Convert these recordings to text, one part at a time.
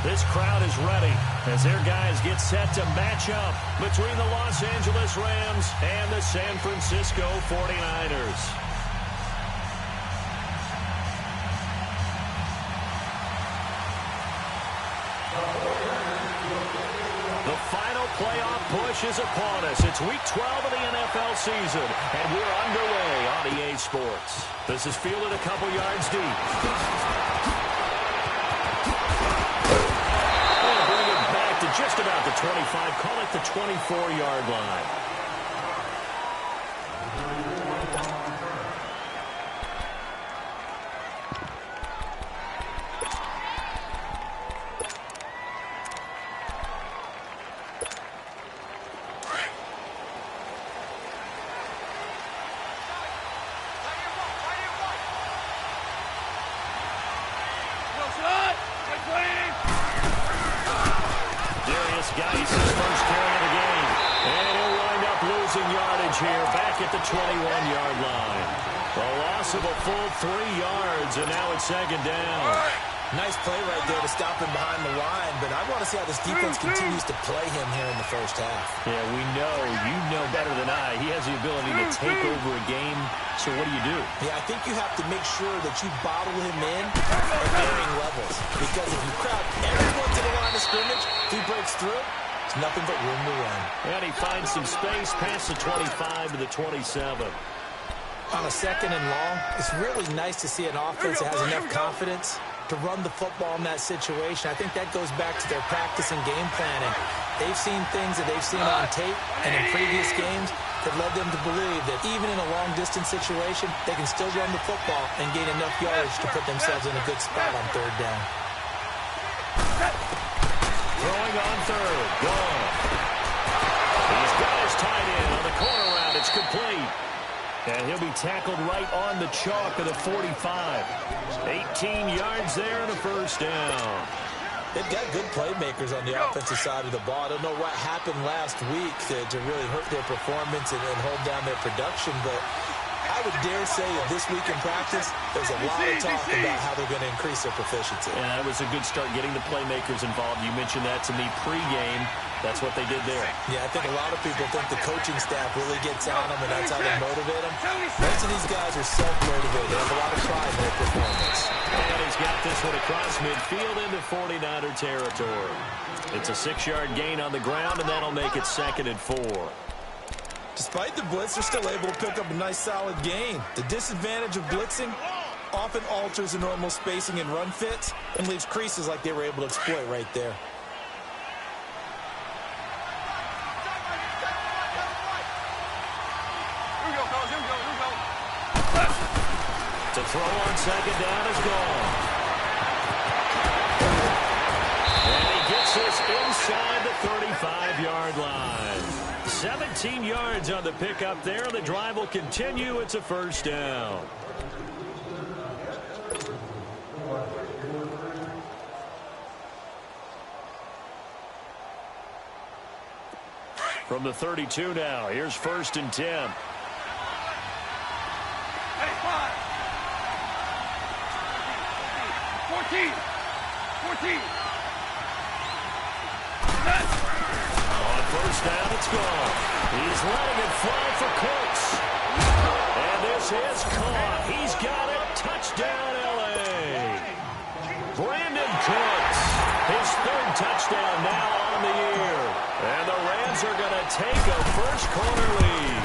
This crowd is ready as their guys get set to match up between the Los Angeles Rams and the San Francisco 49ers. The final playoff push is upon us. It's Week 12 of the NFL season, and we're underway on EA Sports. This is fielded a couple yards deep. And bring it back to just about the 25. Call it the 24-yard line. Geis, his first carry of the game. And he'll wind up losing yardage here back at the 21-yard line. A loss of a full 3 yards, and now it's second down. Nice play right there to stop him behind the line, but I want to see how this defense continues to play him here in the first half. Yeah, we know, you know better than I, he has the ability to take over a game, so what do you do? Yeah, I think you have to make sure that you bottle him in at varying levels, because if you crowd everyone to the line of scrimmage, if he breaks through, it's nothing but room to run. And he finds some space past the 25 to the 27. On a second and long, it's really nice to see an offense that has enough confidence to run the football in that situation. I think that goes back to their practice and game planning. They've seen things that they've seen on tape and in previous games that led them to believe that even in a long-distance situation, they can still run the football and gain enough yardage to put themselves in a good spot on third down. Throwing on third. Gone. He's got his tight end on the corner route. It's complete. And he'll be tackled right on the chalk of the 45. 18 yards there and a first down. They've got good playmakers on the offensive side of the ball. I don't know what happened last week to really hurt their performance and hold down their production, but I would dare say that this week in practice, there's a lot of talk about how they're going to increase their proficiency. Yeah, that was a good start getting the playmakers involved. You mentioned that to me pregame. That's what they did there. Yeah, I think a lot of people think the coaching staff really gets on them, and that's how they motivate them. Most of these guys are self-motivated. They have a lot of pride in their performance. And he's got this one across midfield into 49er territory. It's a 6-yard gain on the ground, and that'll make it 2nd and 4. Despite the blitz, they're still able to pick up a nice, solid gain. The disadvantage of blitzing often alters the normal spacing and run fits and leaves creases like they were able to exploit right there. To throw on second down is gone. And he gets this inside the 35-yard line. 17 yards on the pickup there. The drive will continue. It's a first down. From the 32 now, here's 1st and 10. On first down, it's gone. He's letting it fly for Cooks. And this is caught. He's got it. Touchdown, L.A. Brandon Cooks. His 3rd touchdown now on the year. And the Rams are going to take a first quarter lead.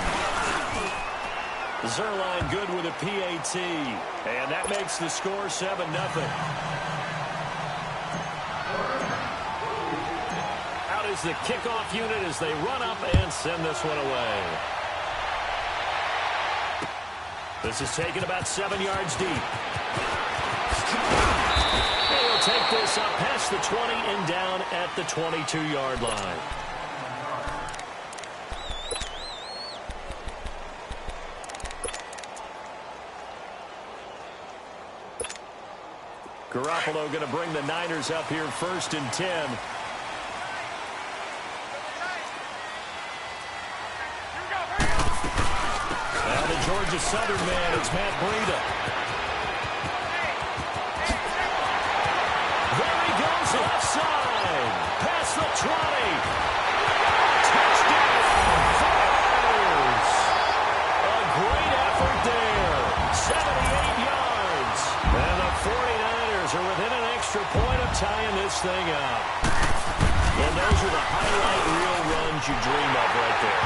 Zerline good with a PAT. And that makes the score 7-0. Out is the kickoff unit as they run up and send this one away. This is taken about 7 yards deep. He'll take this up past the 20 and down at the 22-yard line. Garoppolo going to bring the Niners up here 1st and 10. Now the Georgia Southern man, it's Matt Breida. There he goes left side. Past the 20. Touchdown, Flyers. A great effort there. 78 yards. And the 49ers are within an extra point of tying this thing up. And those are the highlight reel runs you dream of right there.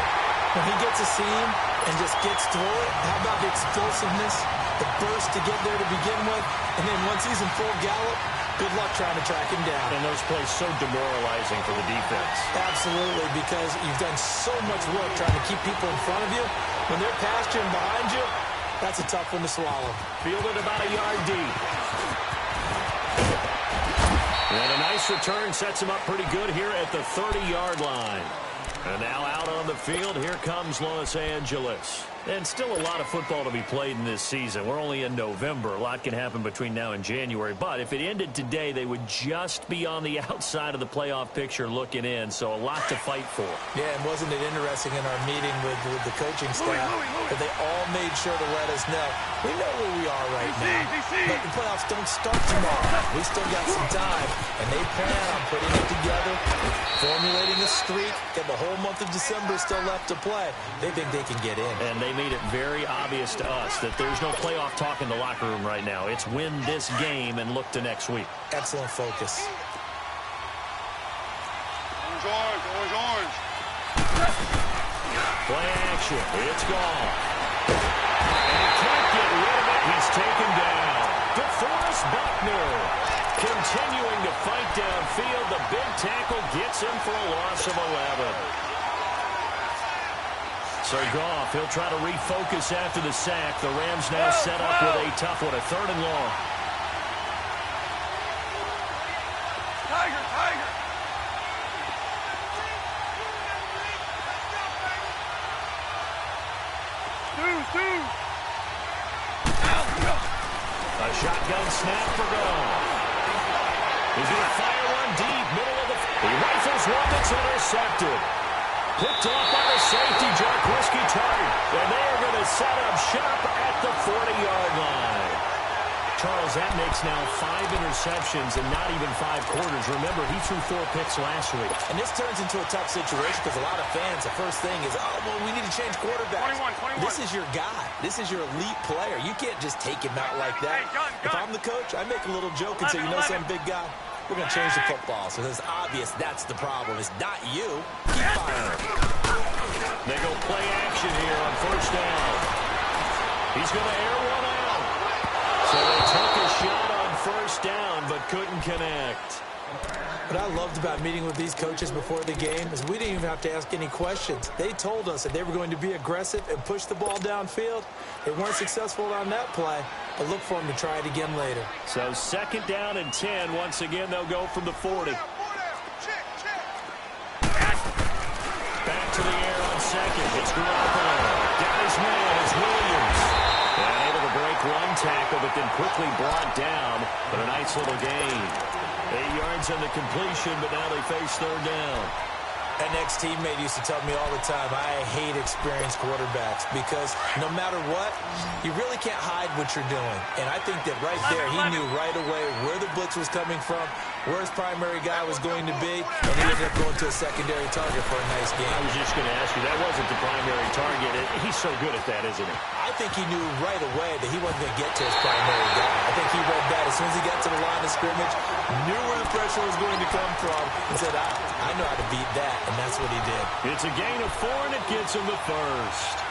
When he gets a seam and just gets through it, how about the explosiveness, the burst to get there to begin with, and then once he's in full gallop, good luck trying to track him down. And those plays so demoralizing for the defense. Absolutely, because you've done so much work trying to keep people in front of you. When they're past you and behind you, that's a tough one to swallow. Fielded about a yard deep. And a nice return sets him up pretty good here at the 30-yard line. And now out on the field, here comes Los Angeles. And still a lot of football to be played in this season. We're only in November. A lot can happen between now and January. But if it ended today, they would just be on the outside of the playoff picture looking in. So a lot to fight for. Yeah, and wasn't it interesting in our meeting with the coaching staff that they all made sure to let us know, we know where we are right now, but the playoffs don't start tomorrow. We still got some time, and they plan on putting it together, formulating a streak, get the whole month of December still left to play. They think they can get in. And they made it very obvious to us that there's no playoff talk in the locker room right now. It's win this game and look to next week. Excellent focus. Orange. Play action. It's gone. And he can't get rid of it. He's taken down. DeForest Buckner continuing to fight downfield. The big tackle gets him for a loss of 11. So Goff, he'll try to refocus after the sack. The Rams now set up with a tough one, a 3rd and long. Tiger. Two. A shotgun snap for Goff. He's going to fire one deep, middle of the field. He rifles one that's intercepted. Picked off by the safety, Jarquiski Tartt. And they're going to set up shop at the 40-yard line. Charles, that makes now 5 interceptions and not even 5 quarters. Remember, he threw 4 picks last week. And this turns into a tough situation because a lot of fans, the first thing is, oh, well, we need to change quarterbacks. 21. This is your guy. This is your elite player. You can't just take him out like that. Hey, gun. If I'm the coach, I make a little joke and say, you know some big guy? We're going to change the football. So it's obvious that's the problem. It's not you. Keep firing. They go play action here on 1st down. He's going to air one out. So they took a shot on 1st down, but couldn't connect. What I loved about meeting with these coaches before the game is we didn't even have to ask any questions. They told us that they were going to be aggressive and push the ball downfield. They weren't successful on that play, but look for them to try it again later. So 2nd down and 10. Once again, they'll go from the 40. Back to the air on 2nd. It's Garoppolo. Got his man. It's Williams. And able to break one tackle, but then quickly brought down. But a nice little gain. 8 yards on the completion, but now they face 3rd down. An ex-teammate used to tell me all the time, I hate experienced quarterbacks because no matter what, you really can't hide what you're doing. And I think that right there, he knew right away where the blitz was coming from, where his primary guy was going to be, and he ended up going to a secondary target for a nice game. I was just going to ask you, that wasn't the primary target. He's so good at that, isn't he? I think he knew right away that he wasn't going to get to his primary guy. I think he read that as soon as he got to the line of scrimmage, knew where the pressure was going to come from, and said, I know how to beat that, and that's what he did. It's a gain of 4, and it gets him the 1st.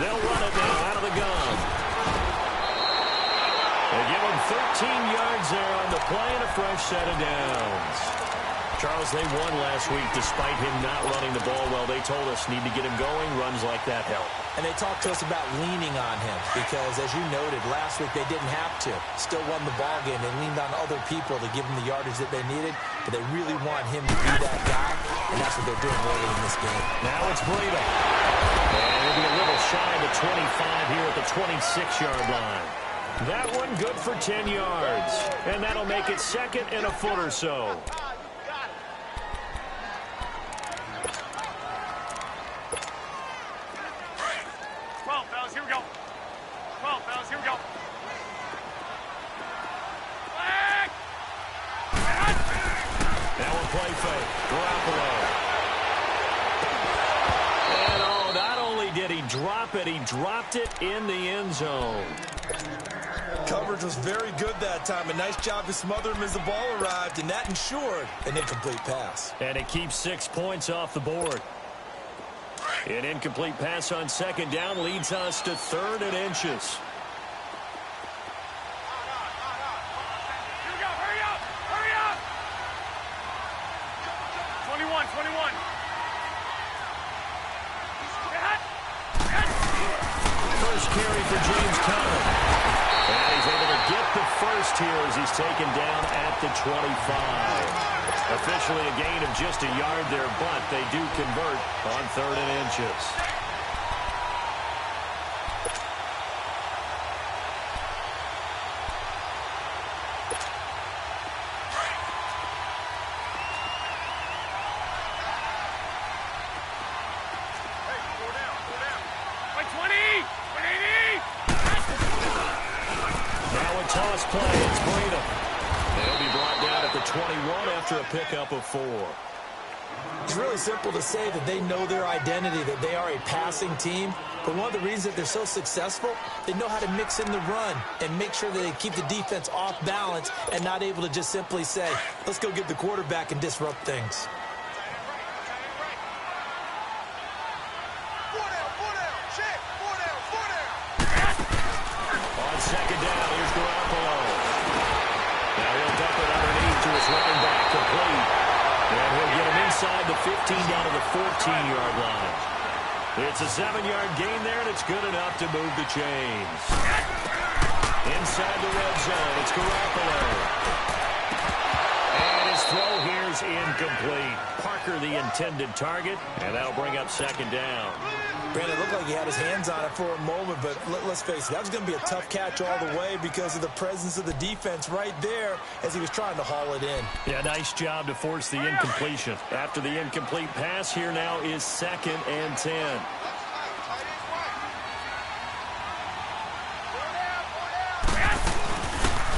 They'll run it now out of the gun. They give him 13 yards there on the play and a fresh set of downs. Charles, they won last week despite him not running the ball well. They told us need to get him going. Runs like that help. And they talked to us about leaning on him because, as you noted, last week they didn't have to. Still won the ball game. They leaned on other people to give them the yardage that they needed, but they really want him to be that guy, and that's what they're doing early in this game. Now it's Breida. And he'll be a little shy of the 25 here at the 26-yard line. That one good for 10 yards, and that'll make it 2nd and a foot or so. a play fake. Garoppolo. And not only did he drop it, he dropped it in the end zone. Coverage was very good that time. A nice job to smother him as the ball arrived, and that ensured an incomplete pass. And it keeps 6 points off the board. An incomplete pass on second down leads us to 3rd and inches. Hurry up! 21. First carry for James Conner. And he's able to get the first here as he's taken down at the 25. Officially a gain of just a yard there, but they do convert on 3rd and inches. Toss play, it's Breedham. They'll be brought down at the 21 after a pickup of 4. It's really simple to say that they know their identity, that they are a passing team. But one of the reasons that they're so successful, they know how to mix in the run and make sure that they keep the defense off balance and not able to just simply say, let's go get the quarterback and disrupt things. On second down, here's Garoppolo. Now he'll dump it underneath to his running back, complete. And he'll get him inside the 15 down to the 14-yard line. It's a 7-yard gain there, and it's good enough to move the chains. Inside the red zone, it's Garoppolo. And his throw here's incomplete. Parker the intended target, and that'll bring up second down. Brandon, it looked like he had his hands on it for a moment, but let's face it, that was going to be a tough catch all the way because of the presence of the defense right there as he was trying to haul it in. Yeah, nice job to force the incompletion. After the incomplete pass, here now is 2nd and 10.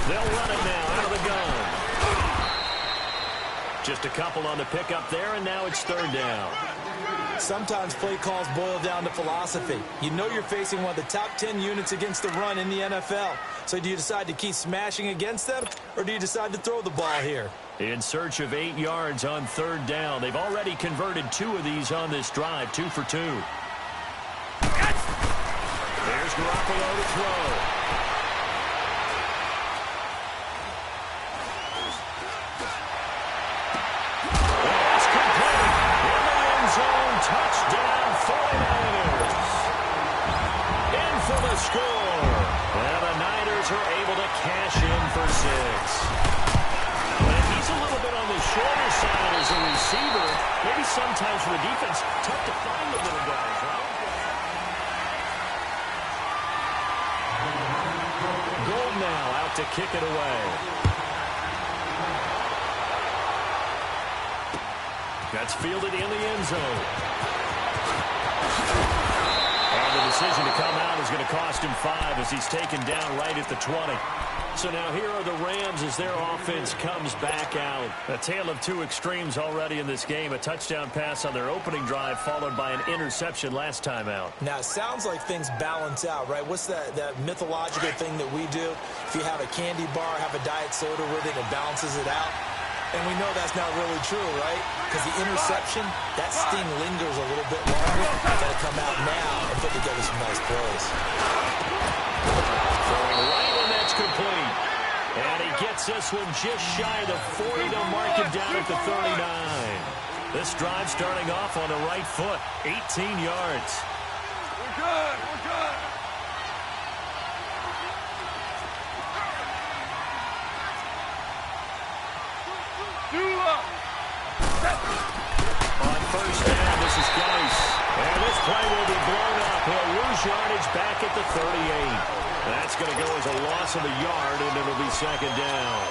They'll run it now out of the gun. Just a couple on the pickup there, and now it's 3rd down. Sometimes play calls boil down to philosophy. You know you're facing one of the top 10 units against the run in the NFL. So do you decide to keep smashing against them, or do you decide to throw the ball here? In search of 8 yards on 3rd down. They've already converted 2 of these on this drive, 2 for 2. There's Garoppolo to throw. Touchdown 49ers. In for the score. And the Niners are able to cash in for 6. But he's a little bit on the shorter side as a receiver. Maybe sometimes for the defense, tough to find the little guys, right? Gold now out to kick it away. That's fielded in the end zone. And the decision to come out is going to cost him 5 as he's taken down right at the 20. So now here are the Rams as their offense comes back out. A tale of 2 extremes already in this game. A touchdown pass on their opening drive followed by an interception last time out. Now, it sounds like things balance out, right? What's that mythological thing that we do? If you have a candy bar, have a diet soda with it, it balances it out. And we know that's not really true, right? Because the interception, that sting lingers a little bit longer. Got to come out now and put together some nice plays. Throwing right, and that's complete. And he gets this one just shy of the 40 to mark him down at the 39. This drive starting off on the right foot, 18 yards. We're good. On first down, this is Geis. And this play will be blown up. He'll lose yardage back at the 38. That's going to go as a loss of a yard, and it'll be second down.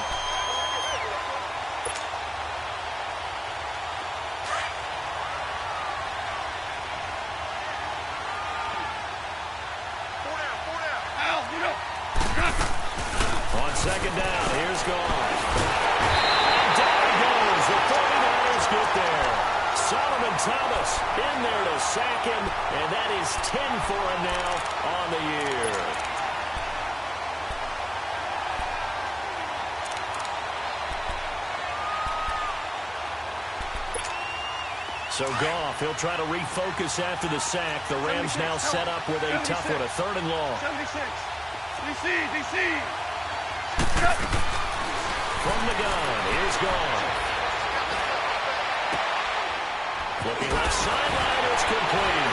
On second down, here's Goff. And down he goes. The 49 for him now on the year. So Goff, he'll try to refocus after the sack. The Rams now set up with a tough one, a 3rd and long. 76. DC. From the gun, here's Goff. Looking left sideline, it's complete.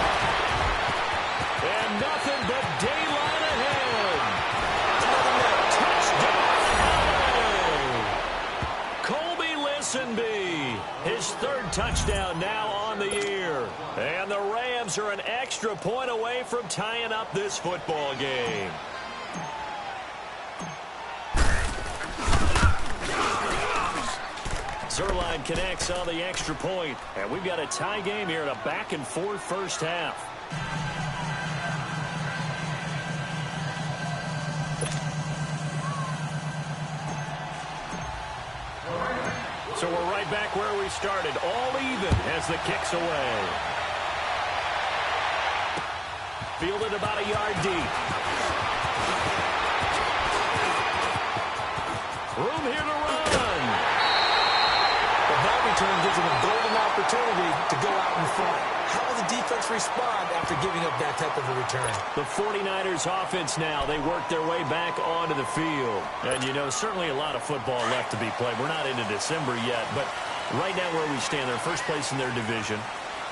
And nothing but daylight ahead. Touchdown! Colby Listenby, his 3rd touchdown now on the year. And the Rams are an extra point away from tying up this football game. Zerline connects on the extra point, and we've got a tie game here in a back-and-forth first half. So we're right back where we started, all even as the kick's away. Fielded about a yard deep. Room here to run. That return gives them a golden opportunity to go out in front. How will the defense respond after giving up that type of a return? The 49ers offense now, they work their way back onto the field. And, you know, certainly a lot of football left to be played. We're not into December yet, but right now where we stand, they're first place in their division,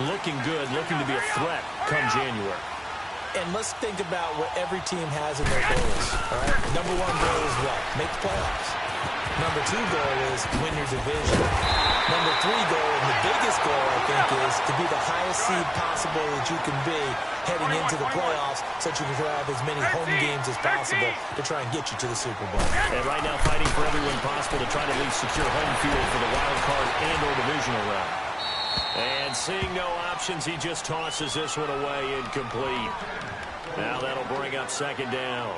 looking good, looking to be a threat come January. And let's think about what every team has in their goals. All right? Number 1 goal is what? Make the playoffs. Number 2 goal is win your division. Number 3 goal, and the biggest goal, I think, is to be the highest seed possible that you can be heading into the playoffs so that you can have as many home games as possible to try and get you to the Super Bowl. And right now fighting for every win possible to try to at least secure home field for the wild card and or divisional round. And seeing no options, he just tosses this one away incomplete. Now that'll bring up 2nd down.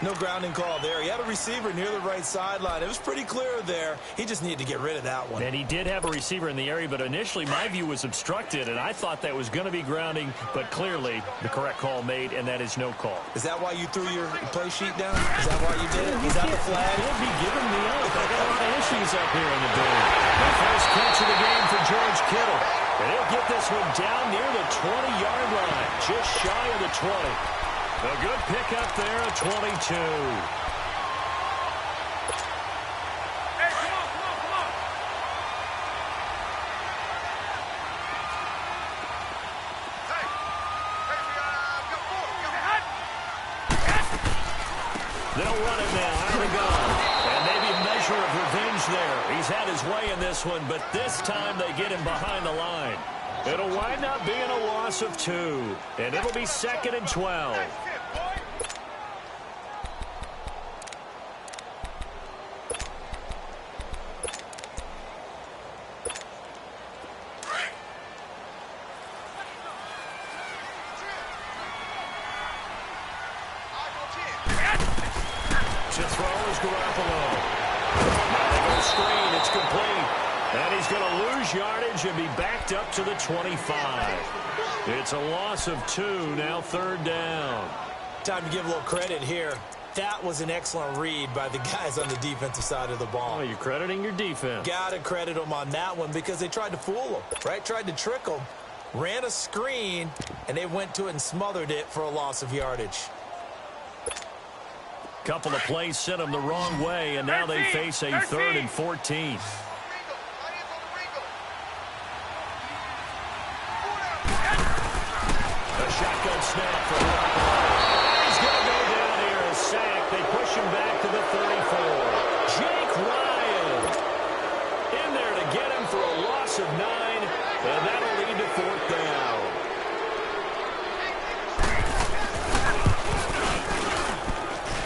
No grounding call there. He had a receiver near the right sideline. It was pretty clear there. He just needed to get rid of that one. And he did have a receiver in the area, but initially my view was obstructed, and I thought that was going to be grounding, but clearly the correct call made, and that is no call. Is that why you threw your play sheet down? Is that why you did it? Is that the flag? He'll be giving me up. I got a lot of issues up here in the booth. The first catch of the game for George Kittle. And he'll get this one down near the 20-yard line, just shy of the 20. A good pickup there at 22. Hey, come on. Hey, we got 4. They'll run it now out of the gun. And maybe a measure of revenge there. He's had his way in this one, but this time they get him behind the line. It'll wind up being a loss of 2. And it'll be 2nd and 12. To throw is Garoppolo. Now they go screen. It's complete. And he's going to lose yardage and be backed up to the 25. It's a loss of 2, now 3rd down. Time to give a little credit here. That was an excellent read by the guys on the defensive side of the ball. Oh, you're crediting your defense. Got to credit them on that one because they tried to fool them, right? Tried to trick them. Ran a screen, and they went to it and smothered it for a loss of yardage. Couple of plays sent them the wrong way, and now they face a 3rd and 14. A shotgun snap for Garoppolo. He's going to go down here, a sack. They push him back to the 34. Jake Ryan in there to get him for a loss of 9, and that'll lead to 4th down.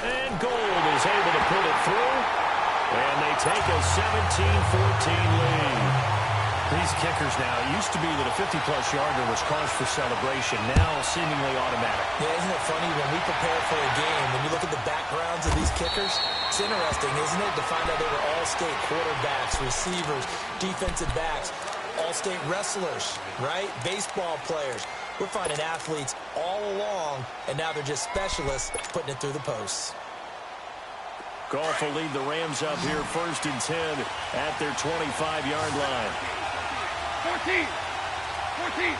And Gold is able to pull it through, and they take a 17-14 lead. These kickers now, it used to be that a 50-plus yarder was cause for celebration, now seemingly automatic. Yeah, isn't it funny when we prepare for a game, when you look at the backgrounds of these kickers, it's interesting, isn't it, to find out they were all-state quarterbacks, receivers, defensive backs, all-state wrestlers, right? Baseball players. We're finding athletes all along, and now they're just specialists putting it through the posts. Goff will lead the Rams up here 1st and 10 at their 25-yard line. 14. 14.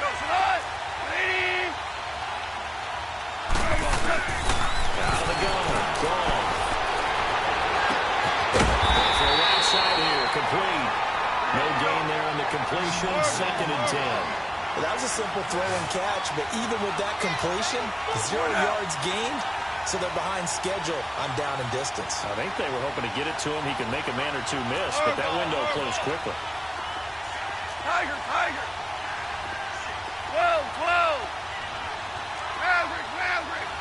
Goes on. 80. Out of the gun. Goff. For the right side here. Complete. No gain there on the completion. 2nd and 10. Well, that was a simple throw and catch, but even with that completion, 0 yards gained, so they're behind schedule on down and distance. I think they were hoping to get it to him. He could make a man or two miss, but that window closed quickly. Tiger, Tiger. 12, 12. Maverick, Maverick.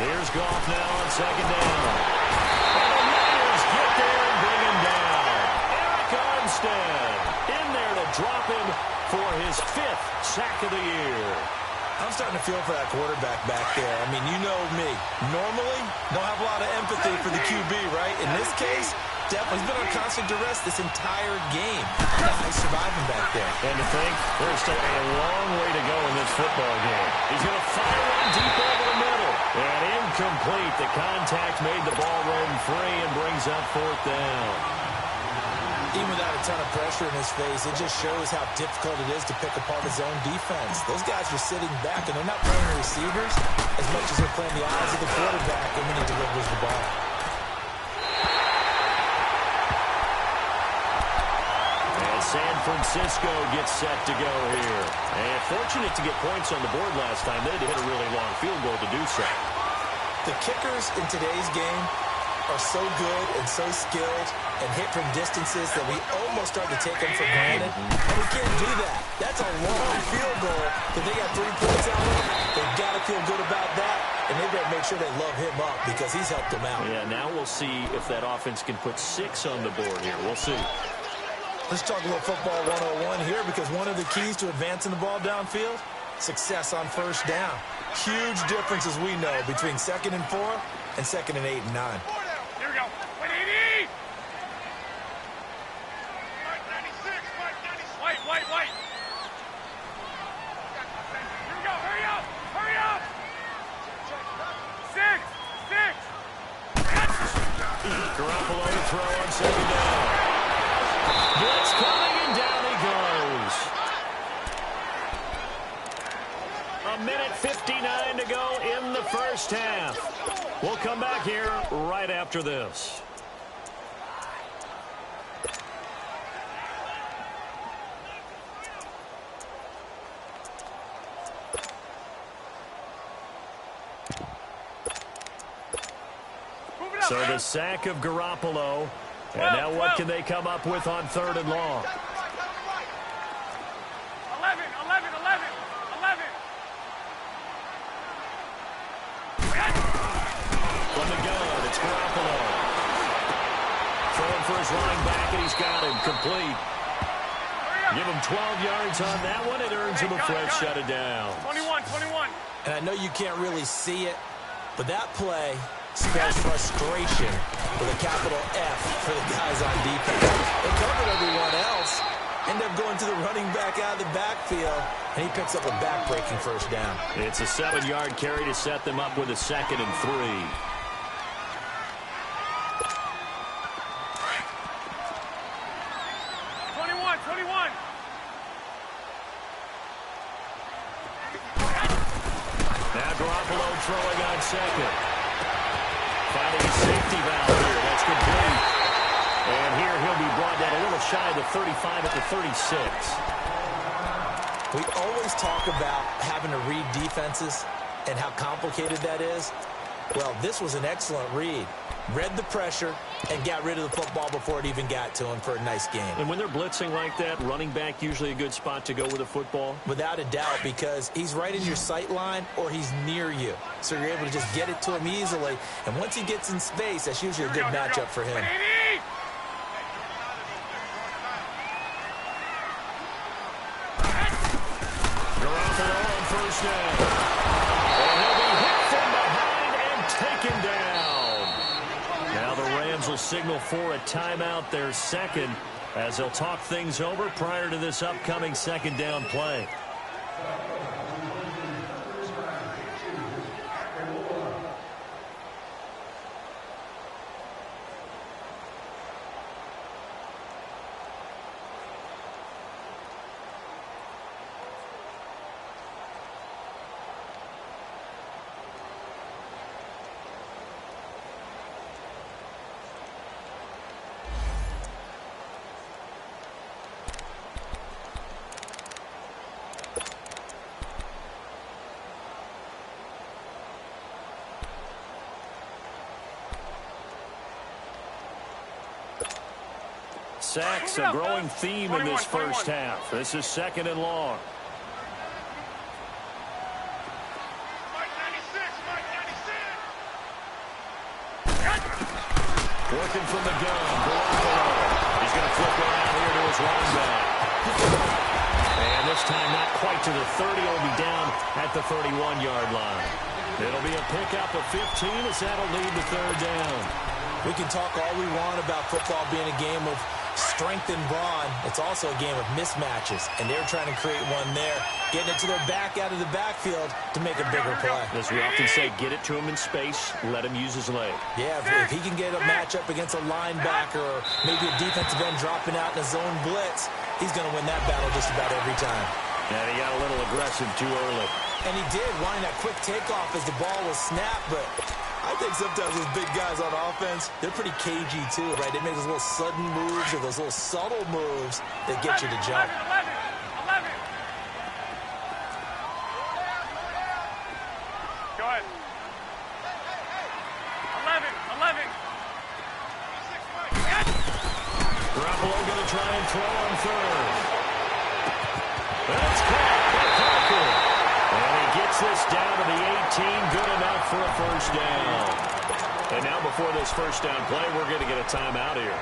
Here's Goff now on 2nd down. And the Niners get there and bring him down. Eric Armstead in there to drop him for his 5th sack of the year. I'm starting to feel for that quarterback back there. I mean, you know me. Normally, don't have a lot of empathy for the QB, right? In this case, definitely he's been on constant duress this entire game. Now he's surviving back there. And to think, there's still a long way to go in this football game. He's going to fire one deep over the middle. And incomplete. The contact made the ball roam free and brings up 4th down. Even without a ton of pressure in his face, it just shows how difficult it is to pick apart his own defense. Those guys are sitting back, and they're not playing the receivers as much as they're playing the eyes of the quarterback and when he delivers the ball. And San Francisco gets set to go here. And fortunate to get points on the board last time. They had to hit a really long field goal to do so. The kickers in today's game are so good and so skilled and hit from distances that we almost start to take them for granted. And we can't do that. That's a long field goal that they got 3 points out of. They've got to feel good about that, and they better make sure they love him up because he's helped them out. Yeah, now we'll see if that offense can put 6 on the board here. We'll see. Let's talk a little football 101 here because one of the keys to advancing the ball downfield, success on 1st down. Huge difference, as we know, between 2nd and 4 and 2nd and 8 and 9. Here we go. 180. White, white, white. Here we go. Hurry up. Hurry up. 6. Garoppolo to throw on 2nd down. Blitz coming, and down he goes. 1:59 to go in the 1st half. We'll come back here right after this. So the sack of Garoppolo. And now what can they come up with on 3rd and long? 11, 11, 11, 11. From the gun, it's Garoppolo. Throwing for his running back, and he's got him complete. Give him 12 yards on that one. It earns him a fresh shut it down. 21, 21. And I know you can't really see it, but that play spells frustration with a capital F for the guys on defense. They covered everyone else, end up going to the running back out of the backfield, and he picks up a back-breaking 1st down. It's a 7-yard carry to set them up with a 2nd and 3. Now Garoppolo throwing on 2nd. Finding a safety valve here. That's complete. And here he'll be brought down a little shy of the 35 at the 36. We always talk about having to read defenses and how complicated that is. Well, this was an excellent read. Read the pressure and got rid of the football before it even got to him for a nice game. And when they're blitzing like that, running back usually a good spot to go with a football? Without a doubt, because he's right in your sight line or he's near you. So you're able to just get it to him easily. And once he gets in space, that's usually a good matchup for him. Garoppolo on 1st down. And he'll be hit from behind and taken down. Now the Rams will signal for a timeout, their 2nd. as they'll talk things over prior to this upcoming second down play. Sacks, a growing theme in this first half. This is second and long. Working from the gun. He's going to flip around here to his running back. And this time not quite to the 30. He'll be down at the 31-yard line. It'll be a pickup of 15 as that'll lead to third down. We can talk all we want about football being a game of strength and brawn. It's also a game of mismatches, and they're trying to create one there, getting it to their back out of the backfield to make a bigger play. As we often say, get it to him in space, let him use his leg. Yeah, if he can get a matchup against a linebacker or maybe a defensive end dropping out in a zone blitz, he's going to win that battle just about every time. And he got a little aggressive too early. And he did, wanting that quick takeoff as the ball was snapped, but I think sometimes those big guys on offense, they're pretty cagey too, right? They make those little sudden moves or those little subtle moves that get you to jump. 11. Go ahead. 11. Garoppolo going to try and throw on third. That's caught by Parker. And he gets this down to the 18, good enough for a first down. And now before this first down play, we're going to get a timeout here,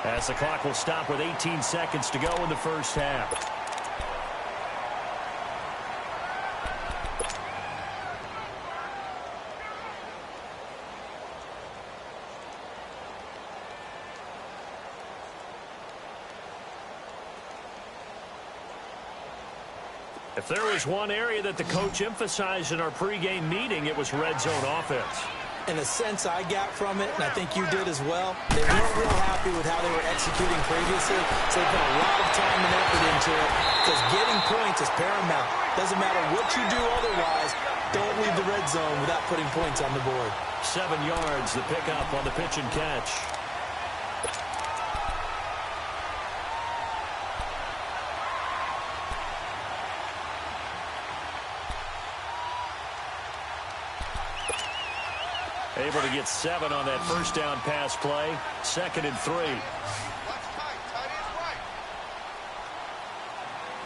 as the clock will stop with 18 seconds to go in the first half. If there was one area that the coach emphasized in our pregame meeting, it was red zone offense. In a sense I got from it, and I think you did as well, they weren't real happy with how they were executing previously, so they put a lot of time and effort into it, because getting points is paramount. Doesn't matter what you do otherwise, don't leave the red zone without putting points on the board. 7 yards, the pickup on the pitch and catch. Able to get 7 on that first down pass play. 2nd and 3.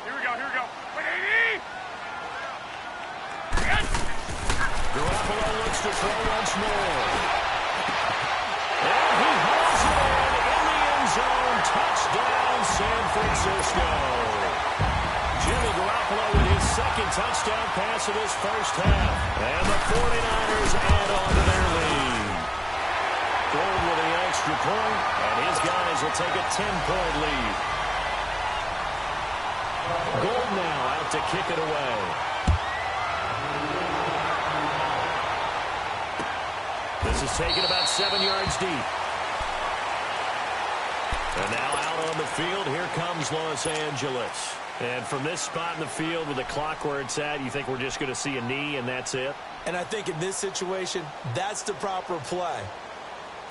Here we go. Wait, 80! Garoppolo looks to throw once more. And he hauls it in the end zone. Touchdown, San Francisco. Jimmy Garoppolo with his 2nd touchdown pass of this first half. And the 49ers add on to their lead. Gold with the extra point, and his guys will take a 10-point lead. Gold now out to kick it away. This is taken about 7 yards deep. And now out on the field, here comes Los Angeles. And from this spot in the field with the clock where it's at, you think we're just going to see a knee and that's it? And I think in this situation, that's the proper play.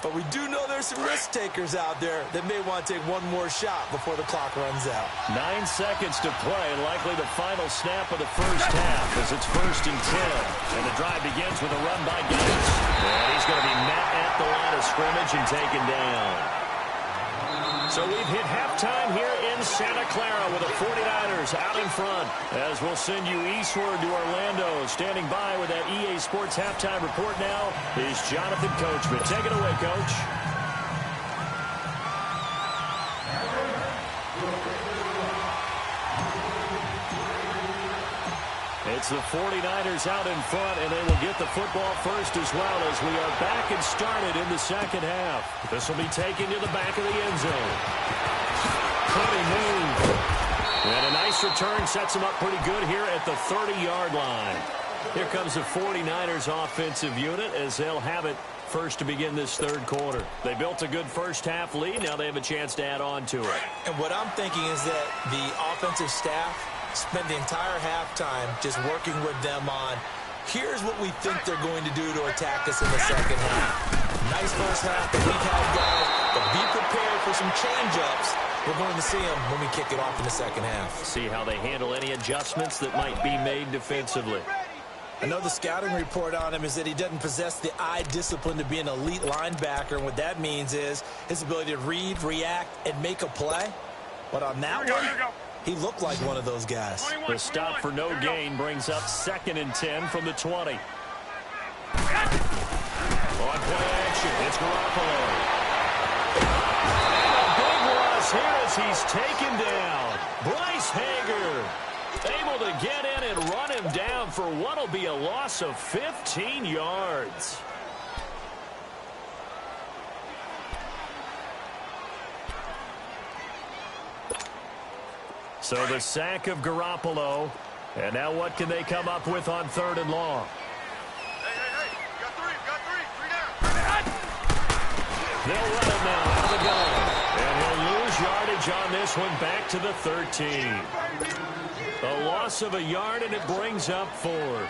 But we do know there's some risk takers out there that may want to take one more shot before the clock runs out. 9 seconds to play, likely the final snap of the first half as it's 1st and 10. And the drive begins with a run by Gates. And he's going to be met at the line of scrimmage and taken down. So we've hit halftime here in Santa Clara with the 49ers out in front. As we'll send you eastward to Orlando. Standing by with that EA Sports halftime report now is Jonathan Coachman. Take it away, Coach. It's the 49ers out in front, and they will get the football first as well as we are back and started in the second half. This will be taken to the back of the end zone. return sets him up pretty good here at the 30-yard line. Here comes the 49ers offensive unit as they'll have it first to begin this third quarter. They built a good first-half lead. Now they have a chance to add on to it. And what I'm thinking is that the offensive staff spent the entire halftime just working with them on, here's what we think they're going to do to attack us in the second half. Nice first half that we've had, guys, but be prepared for some change-ups. We're going to see them when we kick it off in the second half. See how they handle any adjustments that might be made defensively. I know the scouting report on him is that he doesn't possess the eye discipline to be an elite linebacker, and what that means is his ability to read, react, and make a play. But on that one, he looked like one of those guys. The stop for no gain brings up 2nd and 10 from the 20. On play action, it's Garoppolo. A big loss here as he's taken down. Bryce Hager able to get in and run him down for what will be a loss of 15 yards. So the sack of Garoppolo. And now what can they come up with on 3rd and long? Hey, got three down. They'll run him now out of the gun. And he'll lose yardage on this one back to the 13. A loss of a yard, and it brings up 4th.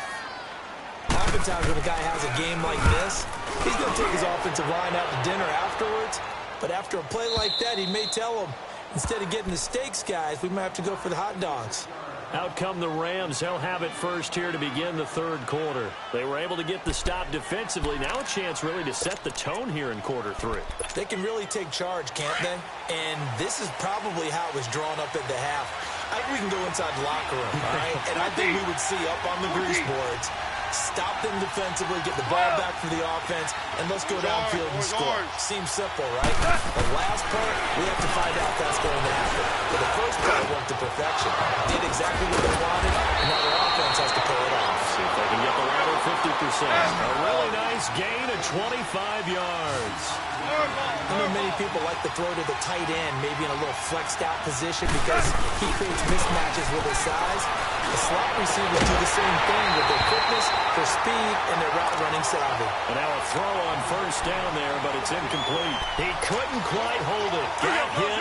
Oftentimes when a guy has a game like this, he's going to take his offensive line out to dinner afterwards. But after a play like that, he may tell them, instead of getting the steaks, guys, we might have to go for the hot dogs. Out come the Rams. They'll have it first here to begin the third quarter. They were able to get the stop defensively. Now a chance really to set the tone here in quarter 3. They can really take charge, can't they? And this is probably how it was drawn up at the half. I think we can go inside the locker room, all right? And I think we would see up on the grease boards, stop them defensively, get the ball back for the offense, and let's go downfield and score. Seems simple, right? The last part, we have to find out if that's going to happen. But the first part went to perfection. Did exactly what they wanted, and now their offense has to pull it off. See if they can get the latter 50%. A really nice gain of 25 yards. I know many people like to throw to the tight end, maybe in a little flexed out position because he creates mismatches with his size. The slot receivers do the same thing with their quickness, their speed, and their route running savvy. And now a throw on first down there, but it's incomplete. He couldn't quite hold it. Got hit.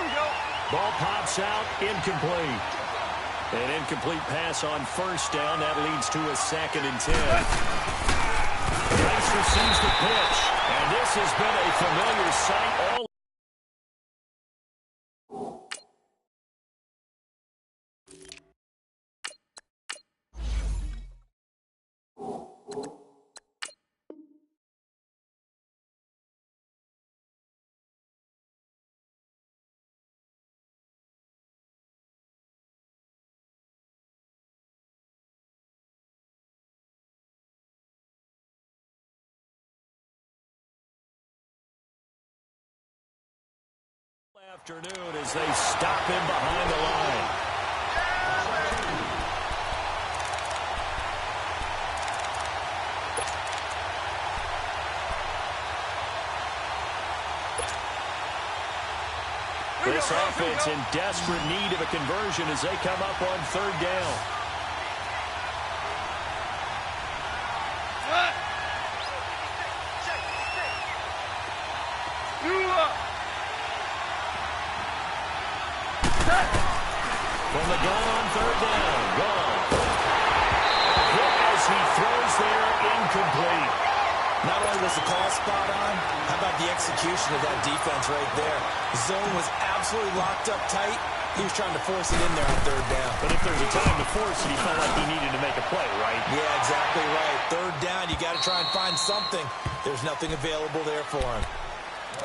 Ball pops out, incomplete. An incomplete pass on first down. That leads to a 2nd and 10. Rice receives the pitch, and this has been a familiar sight all. Afternoon as they stop him behind the line. This offense in desperate need of a conversion as they come up on 3rd down. From the gun on 3rd down. Gone. A hit as he throws there, incomplete. Not only was the call spot on, how about the execution of that defense right there? The zone was absolutely locked up tight. He was trying to force it in there on 3rd down. But if there's a time to force it, he felt like he needed to make a play, right? Yeah, exactly right. 3rd down, you got to try and find something. There's nothing available there for him.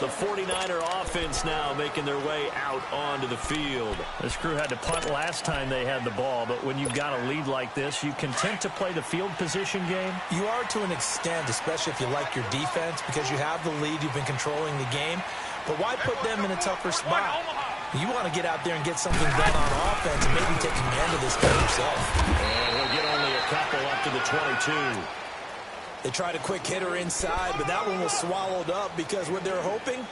The 49er offense now making their way out onto the field. This crew had to punt last time they had the ball, but when you've got a lead like this, you content to play the field position game? You are to an extent, especially if you like your defense, because you have the lead, you've been controlling the game. But why put them in a tougher spot? You want to get out there and get something done on offense and maybe take command of this game yourself. And he'll get only a couple up to the 22. They tried a quick hitter inside, but that one was swallowed up because what they're hoping,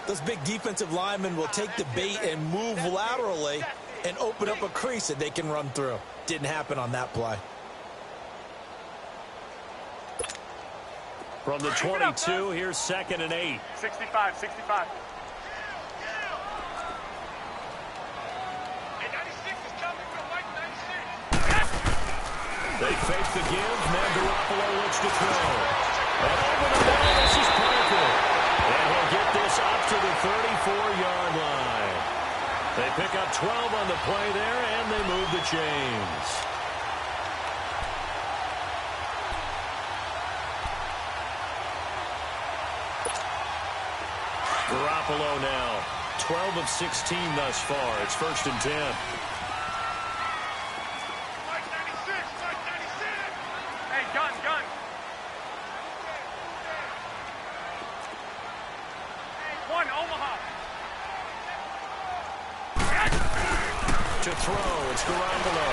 those big defensive linemen will take the bait and move laterally and open up a crease that they can run through. Didn't happen on that play. From the 22, here's 2nd and 8. 65, 65. They fake the give. Now Garoppolo looks to throw. And over the middle, this is Parker. And he'll get this up to the 34-yard line. They pick up 12 on the play there, and they move the chains. Garoppolo now, 12 of 16 thus far. It's 1st and 10. Hey, gun. One, Omaha. To throw, it's Garoppolo.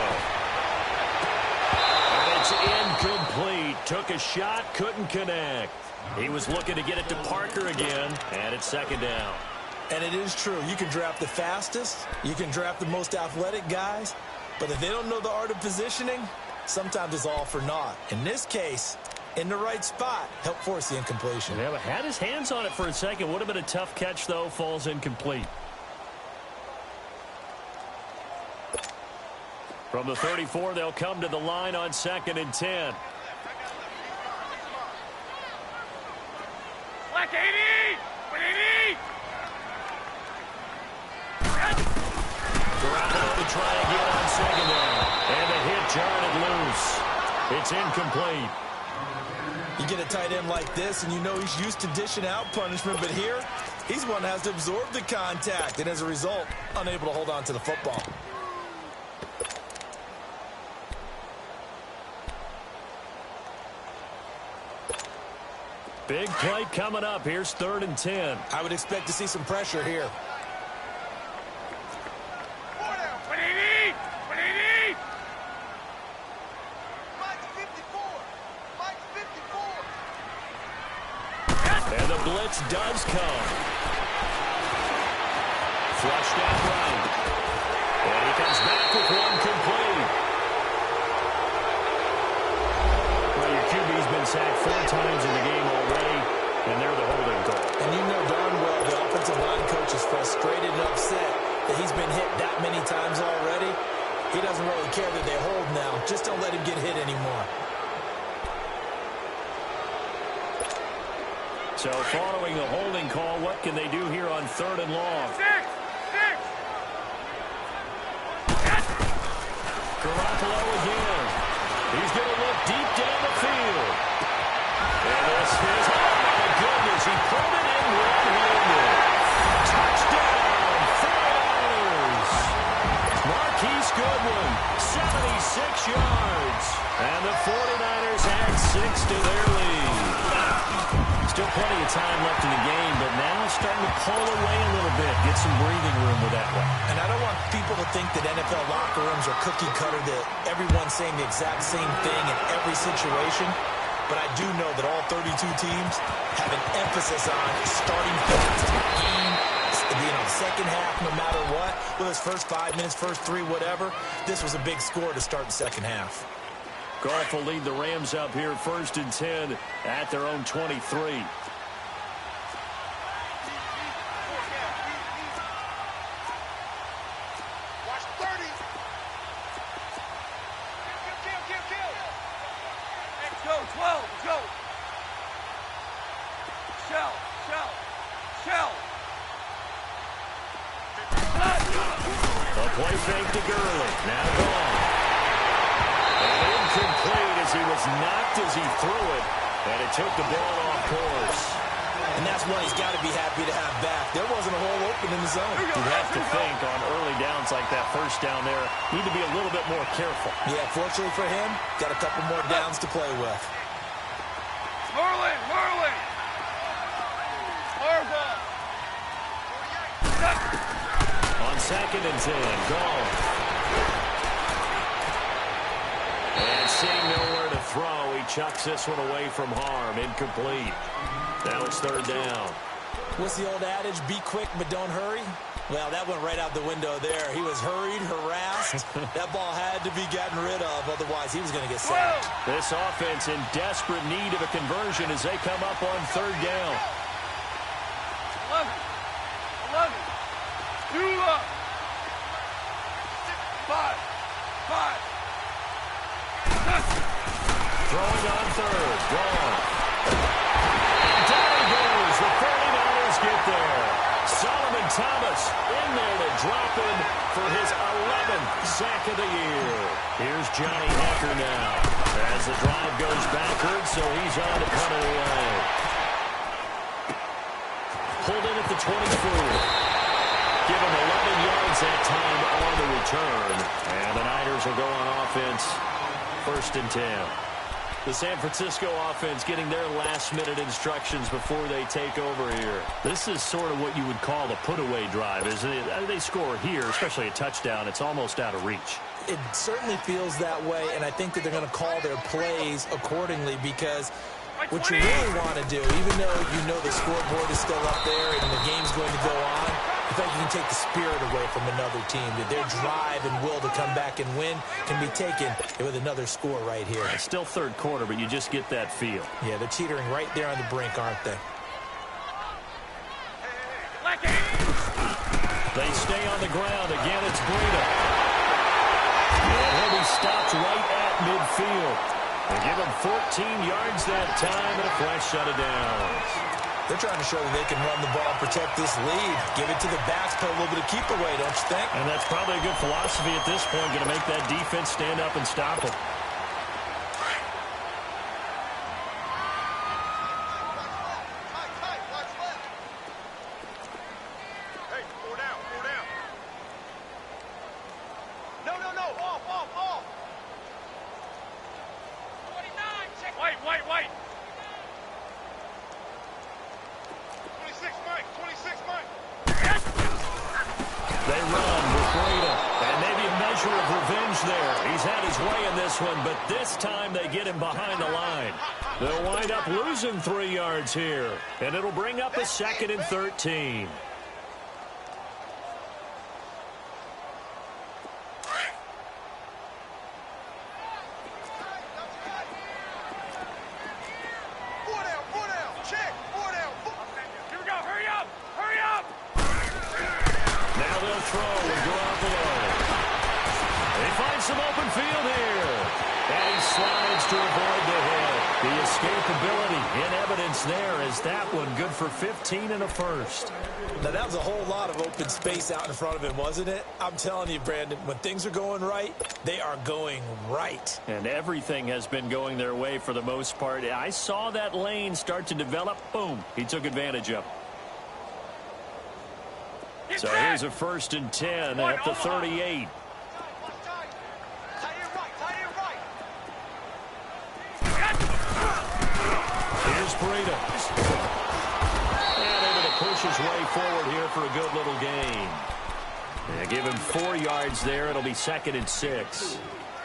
And it's incomplete. Took a shot, couldn't connect. He was looking to get it to Parker again, and it's 2nd down. And it is true. You can draft the fastest. You can draft the most athletic guys. But if they don't know the art of positioning, sometimes it's all for naught. In this case, in the right spot, help force the incompletion. Yeah, but had his hands on it for a second. Would have been a tough catch, though. Falls incomplete. From the 34, they'll come to the line on 2nd and 10. Black 80! 80! Garoppolo to try again on 2nd down. And the hit jarred it loose. It's incomplete. You get a tight end like this, and you know he's used to dishing out punishment, but here, he's the one that has to absorb the contact, and as a result, unable to hold on to the football. Big play coming up. Here's 3rd and 10. I would expect to see some pressure here. 180! 180! Mike's 54! Mike's 54! And the blitz does come. Flushed out right. And he comes back with one complete. Well, your QB's been sacked 4 times in the game already, and they're the holding call. And you know darn well the offensive line coach is frustrated and upset that he's been hit that many times already. He doesn't really care that they hold now. Just don't let him get hit anymore. So following the holding call, what can they do here on 3rd and long? 6! Garoppolo again. He's going to look deep down the field. And this is, oh my goodness, he pulled it in one-handed. Touchdown, 49ers. Marquise Goodwin, 76 yards. And the 49ers add 6 to their lead. Still plenty of time left in the game, but now starting to pull away a little bit. Get some breathing room with that one. And I don't want people to think that NFL locker rooms are cookie cutter, that everyone's saying the exact same thing in every situation. But I do know that all 32 teams have an emphasis on starting fast, second half, no matter what. Whether it's first 5 minutes, first 3, whatever. This was a big score to start the second half. Goff will lead the Rams up here 1st and 10 at their own 23. Watch 30! Kill! Let's go, 12, let's go! Shell! A play fake to Gurley. Now gone. And incomplete as he was knocked as he threw it. And it took the ball off course. And that's one he's got to be happy to have back. There wasn't a hole open in the zone. You have to think on early downs like that, first down there, need to be a little bit more careful. Yeah, fortunately for him, got a couple more downs to play with. Merlin! On 2nd and 10, gone. And seeing nowhere to throw, he chucks this one away from harm. Incomplete. Now it's 3rd down. What's the old adage? Be quick, but don't hurry. Well, that went right out the window there. He was hurried, harassed. That ball had to be gotten rid of, otherwise he was going to get sacked. This offense in desperate need of a conversion as they come up on third down. 11. 2 up. 5. Throwing on third. Wrong. And down he goes. The 49ers get there. Solomon Thomas in there to drop in for his 11th sack of the year. Here's Johnny Hekker now as the drive goes backwards, so he's on to punt it away. Pulled in at the 24. Give him 11 yards that time on the return. And the Niners will go on offense. 1st and 10. The San Francisco offense getting their last-minute instructions before they take over here. This is sort of what you would call a put-away drive, isn't it? They score here, especially a touchdown. It's almost out of reach. It certainly feels that way, and I think that they're going to call their plays accordingly because what you really want to do, even though you know the scoreboard is still up there and the game's going to go on, in fact, you can take the spirit away from another team. That their drive and will to come back and win can be taken with another score right here. It's still third quarter, but you just get that feel. Yeah, they're teetering right there on the brink, aren't they? They stay on the ground. Again, it's Breida. And he'll be stopped right at midfield. They give him 14 yards that time and a fresh set of downs. They're trying to show that they can run the ball and protect this lead. Give it to the backs, play a little bit of keep away, don't you think? And that's probably a good philosophy at this point, going to make that defense stand up and stop them. Hey, 4 down. No, off. 29, check. Wait. 26, Mike. They run with Breida, and maybe a measure of revenge there. He's had his way in this one, but this time they get him behind the line. They'll wind up losing 3 yards here, and it'll bring up a 2nd and 13. Some open field here. And he slides to avoid the hit. The escapability in evidence there is that one good for 15 and a first. Now, that was a whole lot of open space out in front of him, wasn't it? I'm telling you, Brandon, when things are going right, they are going right. And everything has been going their way for the most part. I saw that lane start to develop. Boom. He took advantage of it. So here's a 1st and 10 at the 38. Breida. And able to push his way forward here for a good little gain. And give him 4 yards there. It'll be 2nd and 6.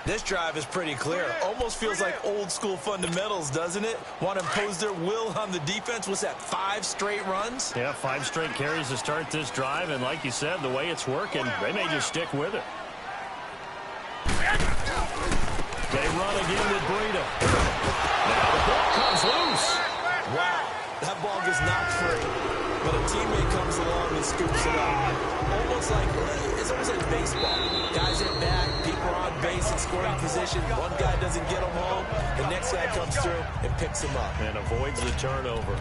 This drive is pretty clear. Almost feels like old school fundamentals, doesn't it? Want to impose their will on the defense. What's that, 5 straight runs? Yeah, 5 straight carries to start this drive. And like you said, the way it's working, they may just stick with it. They run again with Breida. Now the ball comes loose. Wow, that ball gets knocked free, but a teammate comes along and scoops it up. It's almost like baseball. Guys at bat, people are on base in scoring position. One guy doesn't get them home, the next guy comes through and picks him up. And avoids the turnover.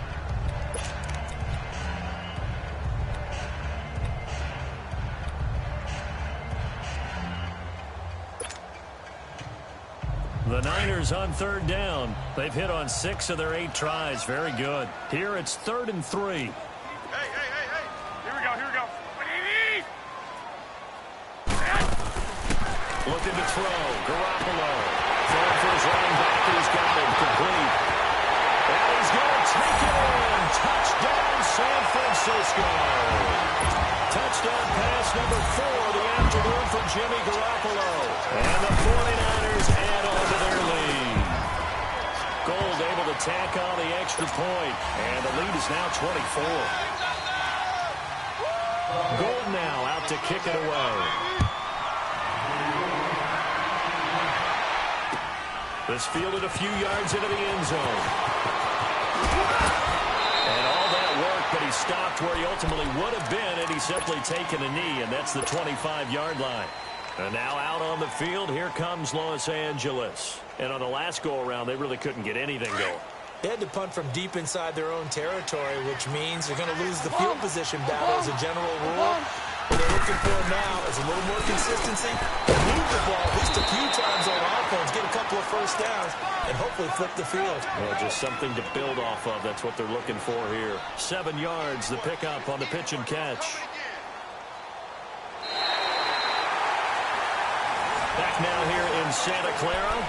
The Niners on 3rd down. They've hit on 6 of their 8 tries. Very good. Here it's 3rd and 3. Hey. Here we go. Looking to throw. Garoppolo. Throwing for his running back. He's got it complete. And he's going to take it in. Touchdown, San Francisco. Touchdown pass number 4 of the afternoon from Jimmy Garoppolo. And the 49ers add on to their lead. Gold able to tack on the extra point. And the lead is now 24. Gold now out to kick it away. This fielded a few yards into the end zone. And all that work, but he stopped where he ultimately would have been had he simply taken a knee, and that's the 25-yard line. And now out on the field, here comes Los Angeles. And on the last go-around, they really couldn't get anything going. They had to punt from deep inside their own territory, which means they're going to lose the field position battle as a general rule. What they're looking for now is a little more consistency, move the ball at least a few times on offense, get a couple of first downs, and hopefully flip the field. Well, just something to build off of. That's what they're looking for here. 7 yards, the pickup on the pitch and catch. Back now here in Santa Clara.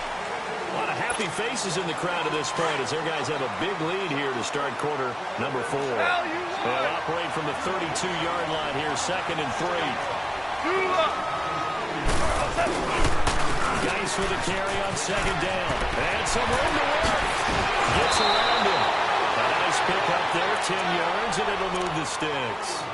A lot of happy faces in the crowd at this point as their guys have a big lead here to start quarter number 4. They'll operate from the 32-yard line here, 2nd and 3. Geis with a carry on 2nd down. And some room to work. Gets around him. A nice pick up there, 10 yards, and it'll move the sticks.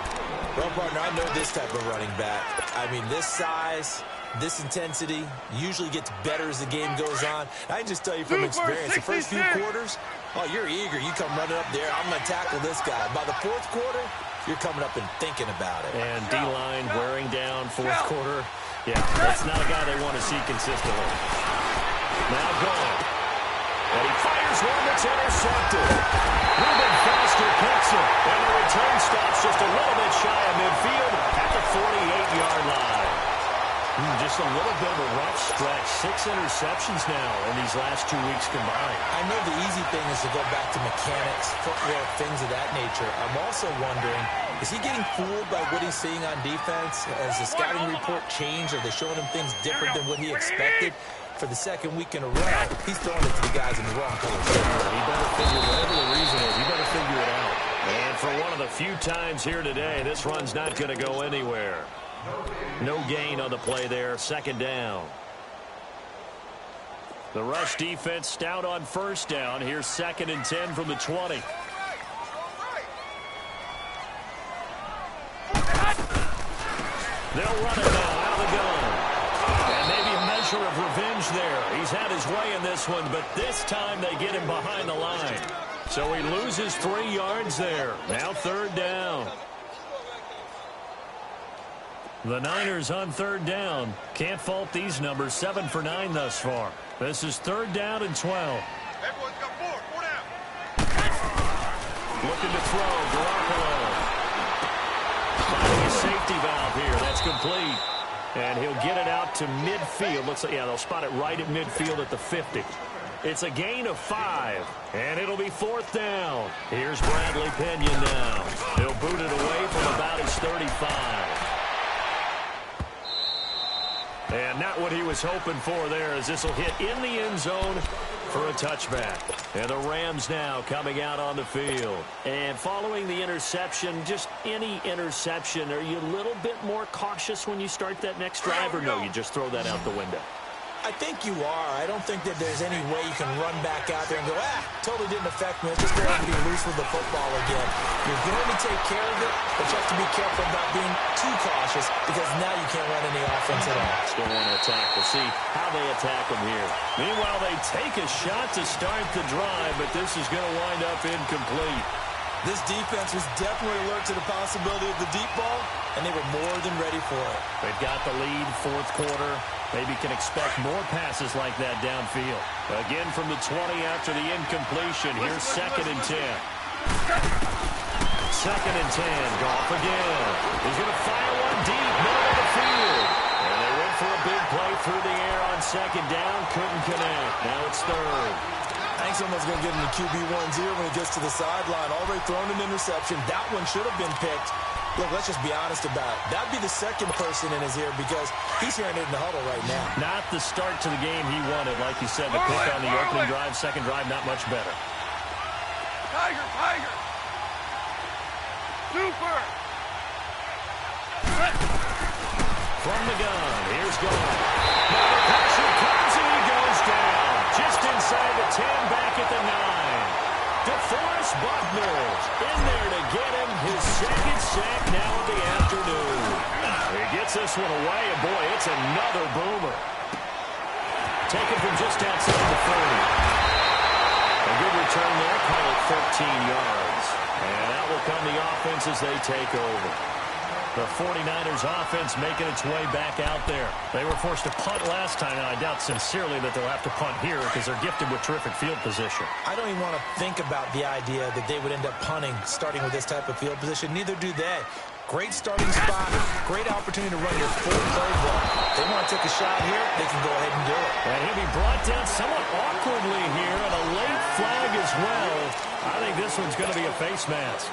Well, partner, I know this type of running back. I mean, this size, this intensity usually gets better as the game goes on. I can just tell you from experience, the first few quarters, oh, you're eager. You come running up there, I'm going to tackle this guy. By the 4th quarter, you're coming up and thinking about it. And D-line wearing down 4th quarter. Yeah, that's not a guy they want to see consistently. Now going. And he fires one that's intercepted. Ruben Foster picks it. And the return stops just a little bit shy of midfield at the 48-yard line. Just a little bit of a rough stretch. 6 interceptions now in these last 2 weeks combined. I know the easy thing is to go back to mechanics, footwork, things of that nature. I'm also wondering, is he getting fooled by what he's seeing on defense? Has the scouting report changed? Are they showing him things different than what he expected? For the 2nd week in a row, he's throwing it to the guys in the wrong color. He better figure whatever the reason is. He better figure it out. And for one of the few times here today, this run's not going to go anywhere. No gain on the play there, 2nd down. The rush defense stout on 1st down. Here's 2nd and 10 from the 20. They'll run it now out of the gun. And maybe a measure of revenge there. He's had his way in this one, but this time they get him behind the line. So he loses 3 yards there. Now 3rd down. The Niners on 3rd down. Can't fault these numbers. 7 for 9 thus far. This is 3rd down and 12. Everyone's got 4 down. Looking to throw. Garoppolo. Finding a safety valve here. That's complete. And he'll get it out to midfield. Looks like, yeah, they'll spot it right at midfield at the 50. It's a gain of 5. And it'll be 4th down. Here's Bradley Pinion now. He'll boot it away from about his 35. And not what he was hoping for there, as this will hit in the end zone for a touchback. And the Rams now coming out on the field. And following the interception, just any interception, are you a little bit more cautious when you start that next drive, or no, you just throw that out the window? I think you are. I don't think that there's any way you can run back out there and go, totally didn't affect me. It's just going to be loose with the football again. You're going to take care of it, but you have to be careful about being too cautious because now you can't run any offense at all. Still want to attack. We'll see how they attack them here. Meanwhile, they take a shot to start the drive, but this is going to wind up incomplete. This defense was definitely alert to the possibility of the deep ball, and they were more than ready for it. They've got the lead, 4th quarter. Maybe can expect more passes like that downfield. Again from the 20 after the incompletion. Here's 2nd and 10. 2nd and 10. Goff again. He's going to fire one deep, middle of the field. And they went for a big play through the air on 2nd down. Couldn't connect. Now it's 3rd. I think someone's going to get him the QB1-0 when he gets to the sideline. Already thrown an interception. That one should have been picked. Look, let's just be honest about it. That'd be the 2nd person in his ear because he's hearing it in the huddle right now. Not the start to the game he wanted. Like you said, the pick on the opening drive, 2nd drive, not much better. Tiger, Tiger. Super. From the gun, here's Goff. Now the pressure comes and he goes down. Just inside the 10, back at the 9. DeForest Buckner's in there to get him his second sack now of the afternoon. He gets this one away, and boy, it's another boomer. Taken from just outside the 40. A good return there, call it 13 yards. And out will come the offense as they take over. The 49ers offense making its way back out there. They were forced to punt last time, and I doubt sincerely that they'll have to punt here because they're gifted with terrific field position. I don't even want to think about the idea that they would end up punting starting with this type of field position. Neither do they. Great starting spot, great opportunity to run your full playbook. They want to take a shot here, they can go ahead and do it. And he'll be brought down somewhat awkwardly here, and a late flag as well. I think this one's going to be a face mask.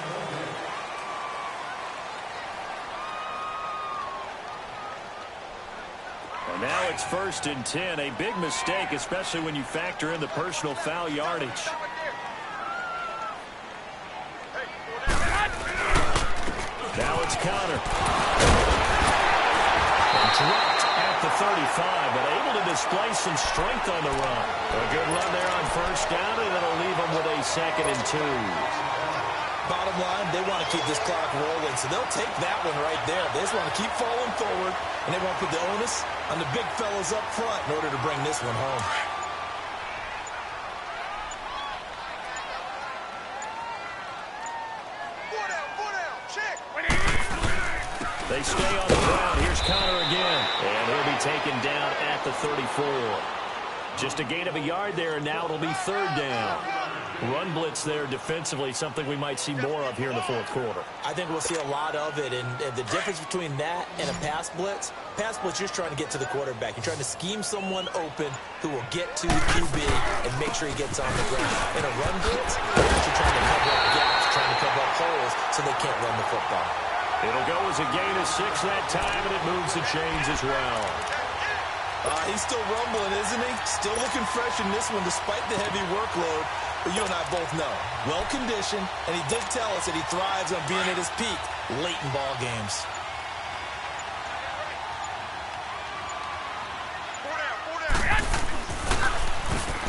And now it's 1st and 10. A big mistake, especially when you factor in the personal foul yardage. Now it's Connor. Dropped at the 35, but able to display some strength on the run. A good run there on 1st down, and that'll leave them with a 2nd and 2. Bottom line, they want to keep this clock rolling, so they'll take that one right there. They just want to keep falling forward, and they want to put the onus on the big fellas up front in order to bring this one home. They stay on the ground. Here's Connor again, and he'll be taken down at the 34. Just a gain of a yard there, and now it'll be 3rd down. Run blitz there defensively, something we might see more of here in the 4th quarter. I think we'll see a lot of it, and the difference between that and a pass blitz, you're just trying to get to the quarterback. You're trying to scheme someone open who will get to the QB and make sure he gets on the ground. In a run blitz, you're actually trying to cover up gaps, trying to cover up holes so they can't run the football. It'll go as a gain of 6 that time, and it moves the chains as well. He's still rumbling, isn't he? Still looking fresh in this one despite the heavy workload. But you and I both know, well-conditioned, and he did tell us that he thrives on being at his peak late in ball games.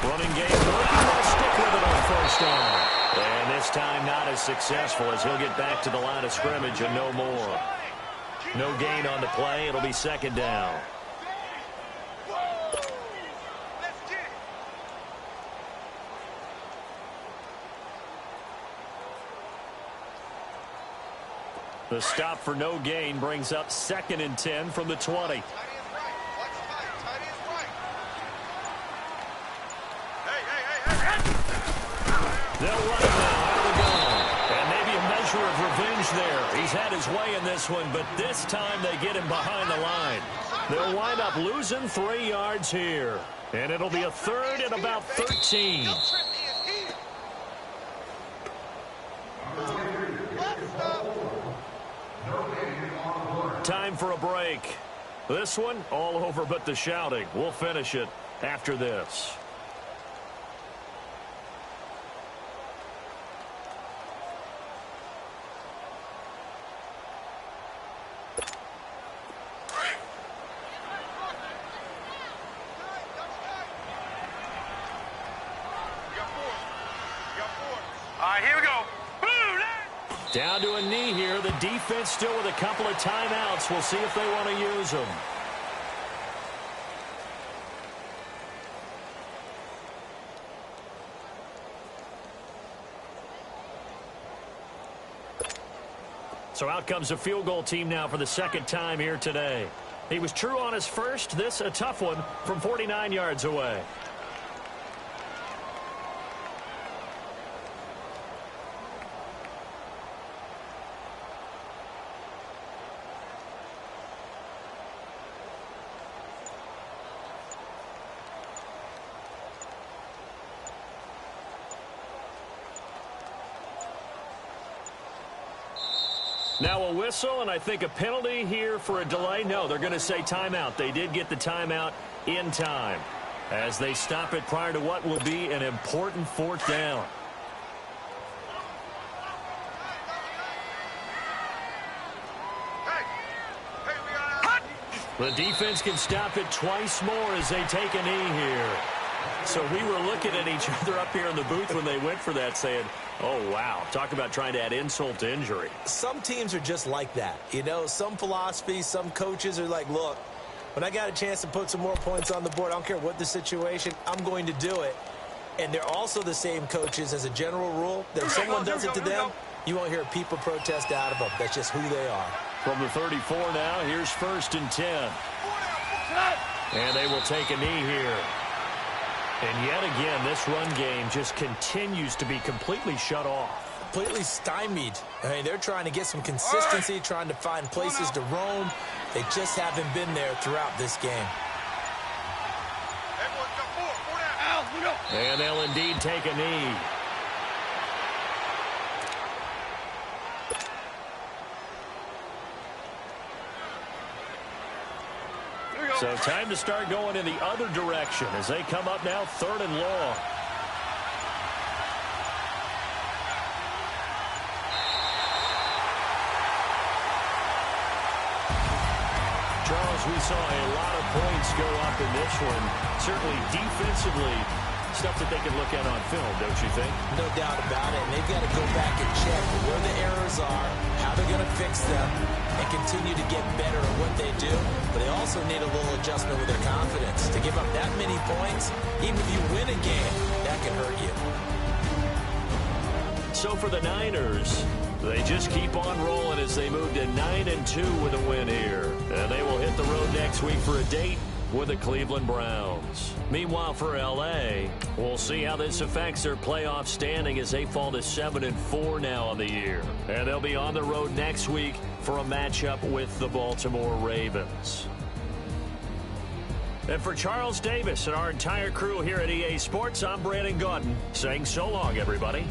Running game working. They'll stick with it on 1st down. And this time not as successful as he'll get back to the line of scrimmage and no more. No gain on the play. It'll be 2nd down. The stop for no gain brings up 2nd and 10 from the 20. They'll run it now out of the gun. And maybe a measure of revenge there. He's had his way in this one, but this time they get him behind the line. They'll wind up losing 3 yards here. And it'll be a 3rd and about 13. Time for a break. This one, all over but the shouting. We'll finish it after this. Here we go. Down to a knee here. The defense still with a couple of timeouts. We'll see if they want to use them. So out comes a field goal team now for the 2nd time here today. He was true on his first. This a tough one from 49 yards away. Now a whistle, and I think a penalty here for a delay. No, they're going to say timeout. They did get the timeout in time as they stop it prior to what will be an important 4th down. The defense can stop it twice more as they take a knee here. So we were looking at each other up here in the booth when they went for that saying, oh, wow, talk about trying to add insult to injury. Some teams are just like that. You know, some philosophies, some coaches are like, look, when I got a chance to put some more points on the board, I don't care what the situation, I'm going to do it. And they're also the same coaches as a general rule that if someone does it to them, you won't hear people protest out of them. That's just who they are. From the 34 now, here's 1st and 10. And they will take a knee here. And yet again, this run game just continues to be completely shut off. Completely stymied. I mean, they're trying to get some consistency, trying to find places to roam. They just haven't been there throughout this game. Everyone's got 4 down. And they'll indeed take a knee. So time to start going in the other direction as they come up now 3rd and long. Charles, we saw a lot of points go up in this one. Certainly defensively, stuff that they can look at on film, don't you think? No doubt about it. And they've got to go back and check where the errors are, how they're going to fix them, and continue to get better at what they do. But they also need a little adjustment with their confidence. To give up that many points, even if you win a game, that can hurt you. So for the Niners, they just keep on rolling as they move to 9-2 with a win here. And they will hit the road next week for a date with the Cleveland Browns. Meanwhile, for L.A., we'll see how this affects their playoff standing as they fall to 7-4 now on the year. And they'll be on the road next week for a matchup with the Baltimore Ravens. And for Charles Davis and our entire crew here at EA Sports, I'm Brandon Gaudin saying so long, everybody.